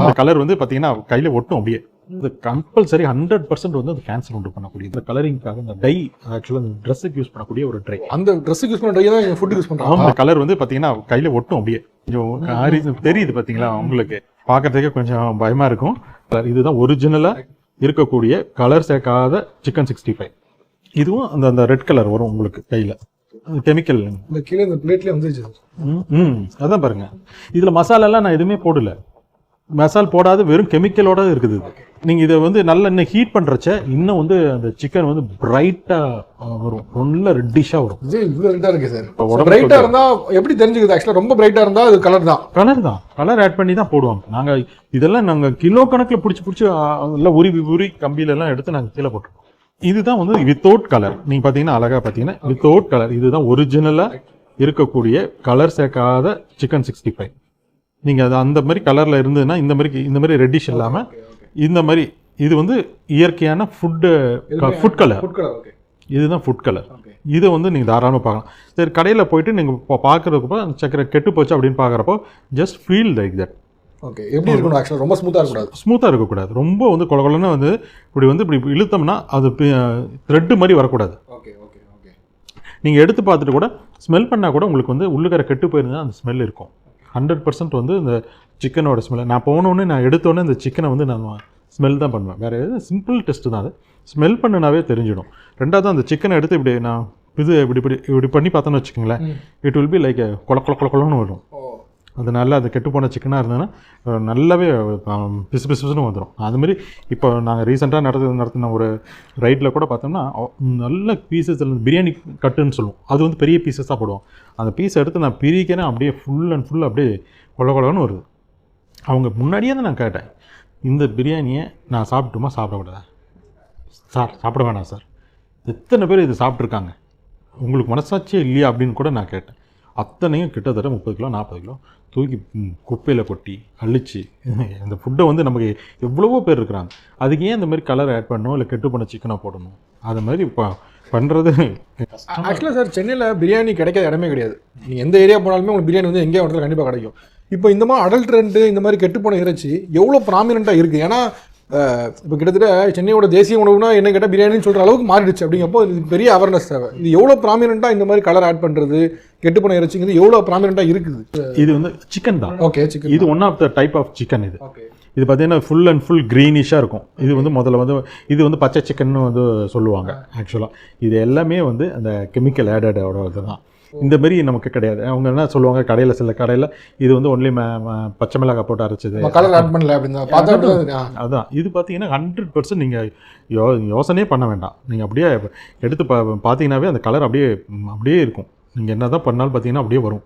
அந்த கலர் வந்து பார்த்தீங்கன்னா கையில் ஒட்டும் அப்படியே. இது கம்பல்சரி 100% வந்து அது கேன்சர் உண்டு பண்ணக்கூடிய இந்த கலரிங்காக இந்த டை ஆக்சுவலாக இந்த ட்ரெஸ்ஸுக்கு யூஸ் பண்ணக்கூடிய ஒரு ட்ரை. அந்த ட்ரெஸ்ஸுக்கு யூஸ் பண்ண டை தான் ஃபுட்டுக்கு யூஸ் பண்ணுறாங்க. அந்த கலர் வந்து பார்த்தீங்கன்னா கையில் ஒட்டும் அப்படியே. கொஞ்சம் தெரியுது பார்த்தீங்களா உங்களுக்கு, பார்க்கறதுக்கே கொஞ்சம் பயமாக இருக்கும். இதுதான் ஒரிஜினலாக இருக்கக்கூடிய கலர் சேர்க்காத சிக்கன் 65. இதுவும் அந்த அந்த ரெட் கலர் வரும் உங்களுக்கு கையில். கெமிக்கல் இந்த கீழே இந்த பிளேட்லேயே வந்துச்சு. அதான் பாருங்க, இதில் மசாலாலாம் நான் எதுவுமே போடல. மசால் போடாது வெறும் கெமிக்கலோட இருக்குது. நீங்க இதை வந்து நல்லா இன்னும் ஹீட் பண்றச்ச இன்னும் வந்து அந்த சிக்கன் வந்து பிரைட்டா வரும், நல்ல ரெட்டிஷா வரும். இது ரெட்டா இருக்கு சார். பிரைட்டா இருந்தா எப்படி தெரிஞ்சுக்குது? ஆக்சுவலா ரொம்ப பிரைட்டா இருந்தா அது கலர் தான். கலர் ஆட் பண்ணி தான் போடுவாங்க. நாங்க இதெல்லாம் நாங்க கிலோ கணக்குல பிடிச்சி எல்லாம் உரி கம்பியில எல்லாம் எடுத்து நாங்க கீழே போட்டுருக்கோம். இதுதான் வந்து வித்தவுட் கலர். நீங்க பாத்தீங்கன்னா அழகா பாத்தீங்கன்னா வித்தவுட் கலர். இதுதான் ஒரிஜினலா இருக்கக்கூடிய கலர் சேர்க்காத சிக்கன் 65. நீங்கள் அது அந்த மாதிரி கலரில் இருந்ததுன்னா இந்த மாதிரி ரெட்டிஷ் இல்லாமல் இந்த மாதிரி இது வந்து இயற்கையான ஃபுட் கலர். இதுதான் ஃபுட் கலர். இதை வந்து நீங்கள் தாராளமாக பார்க்கலாம். சரி, கடையில் போயிட்டு நீங்கள் இப்போ பார்க்குறதுப்போ அந்த சக்கரை கெட்டு போச்சு அப்படின்னு பார்க்குறப்போ just feel like that. Okay, எப்படி இருக்கணும்? ஆக்சுவலாக ரொம்ப ஸ்மூத்தாக இருக்கக்கூடாது. ரொம்ப வந்து கொலன்னு வந்து இப்படி இழுத்தோம்னா அது த்ரெட்டு மாதிரி வரக்கூடாது. நீங்கள் எடுத்து பார்த்துட்டு கூட ஸ்மெல் பண்ணால் கூட உங்களுக்கு வந்து உள்ளுக்கரை கெட்டு போயிருந்தா அந்த ஸ்மெல் இருக்கும். 100% வந்து இந்த சிக்கனோட ஸ்மெல். நான் போனோடனே நான் எடுத்தோடனே இந்த சிக்கனை வந்து நான் ஸ்மெல் தான் பண்ணுவேன். வேறு எதுவும் சிம்பிள் டெஸ்ட்டு தான் அது. ஸ்மெல் பண்ணினாவே தெரிஞ்சிடும். ரெண்டாவது அந்த சிக்கனை எடுத்து இப்படி நான் இப்படி பண்ணி பார்த்தோன்னு வச்சுக்கோங்களேன், இட் வில் பி லைக் கொலன்னு வரும். அது நல்லா அது கெட்டு போன சிக்கனாக இருந்ததுன்னா நல்லாவே பிசுன்னு வந்துடும். அதுமாரி இப்போ நாங்கள் ரீசெண்டாக நடத்தின ஒரு ரைட்டில் கூட பார்த்தோம்னா நல்ல பீசஸ் பிரியாணி கட்டுன்னு சொல்லுவோம். அது வந்து பெரிய பீசஸாக போடுவோம். அந்த பீஸை எடுத்து நான் பிரிக்கிறேன், அப்படியே ஃபுல் அண்ட் ஃபுல் அப்படியே கொலன்னு வருது. அவங்க முன்னாடியே தான் நான் கேட்டேன், இந்த பிரியாணியை நான் சாப்பிட்டுமா சாப்பிடக்கூடாதா சார்? சாப்பிட வேணாம் சார். எத்தனை பேர் இது சாப்பிட்ருக்காங்க, உங்களுக்கு மனசாட்சியே இல்லையா அப்படின்னு கூட நான் கேட்டேன். அத்தனையும் கிட்டத்தட்ட 30 கிலோ 40 கிலோ தூக்கி குப்பையில் கொட்டி அழிச்சு இந்த ஃபுட்டை வந்து நமக்கு எவ்வளவோ பேர் இருக்கிறாங்க. அதுக்கு ஏன் இந்த மாதிரி கலர் ஆட் பண்ணணும், இல்லை கெட்டு பண்ண சிக்கனை போடணும்? அது மாதிரி இப்போ பண்ணுறது. ஆக்சுவலாக சார், சென்னையில் பிரியாணி கிடைக்காத இடமே கிடையாது. நீங்கள் எந்த ஏரியா போனாலுமே உங்களுக்கு பிரியாணி வந்து எங்கேயோ இடத்துல கண்டிப்பாக கிடைக்கும். இப்போ இந்த மாதிரி அடல்ட் ட்ரெண்டு, இந்த மாதிரி கெட்டுப்போன இறைச்சி எவ்வளோ ப்ராமினெண்ட்டாக இருக்குது. ஏன்னா இப்போ கிட்டத்தட்ட சென்னையோட தேசிய உணவுனா என்ன கேட்டால் பிரியாணின்னு சொல்கிற அளவுக்கு மாறிடுச்சு. அப்படிங்கப்போ இது பெரிய அவேர்னஸ் தேவை. இது எவ்வளோ ப்ராமினெண்ட்டாக இந்த மாதிரி கலர் ஆட் பண்ணுறது, கெட்டுப்போன இறைச்சிங்கிறது எவ்வளோ ப்ராமினெண்ட்டாக இருக்குது. இது வந்து சிக்கன் தான். Okay, chicken. இது one of the type of chicken. இது பார்த்தீங்கன்னா ஃபுல் அண்ட் ஃபுல் க்ரீனிஷாக இருக்கும். இது வந்து முதல்ல வந்து இது வந்து பச்சை சிக்கன்னு வந்து சொல்லுவாங்க. ஆக்சுவலாக இது எல்லாமே வந்து அந்த கெமிக்கல் ஆடடோட இதுதான். இந்த மாதிரி நமக்கு கிடையாது. அவங்க என்ன சொல்லுவாங்க, கடையில் சில கடையில் இது வந்து ஒன்லி பச்சை மிளகாய் போட்டு அரைச்சது, கலர் ஆட் பண்ணல அப்படின்னு. அதான் இது பார்த்தீங்கன்னா 100% நீங்கள் யோசனையே பண்ண வேண்டாம். நீங்கள் அப்படியே எடுத்து பார்த்தீங்கன்னாவே அந்த கலர் அப்படியே இருக்கும். நீங்கள் என்ன தான் பண்ணாலும் பார்த்தீங்கன்னா அப்படியே வரும்.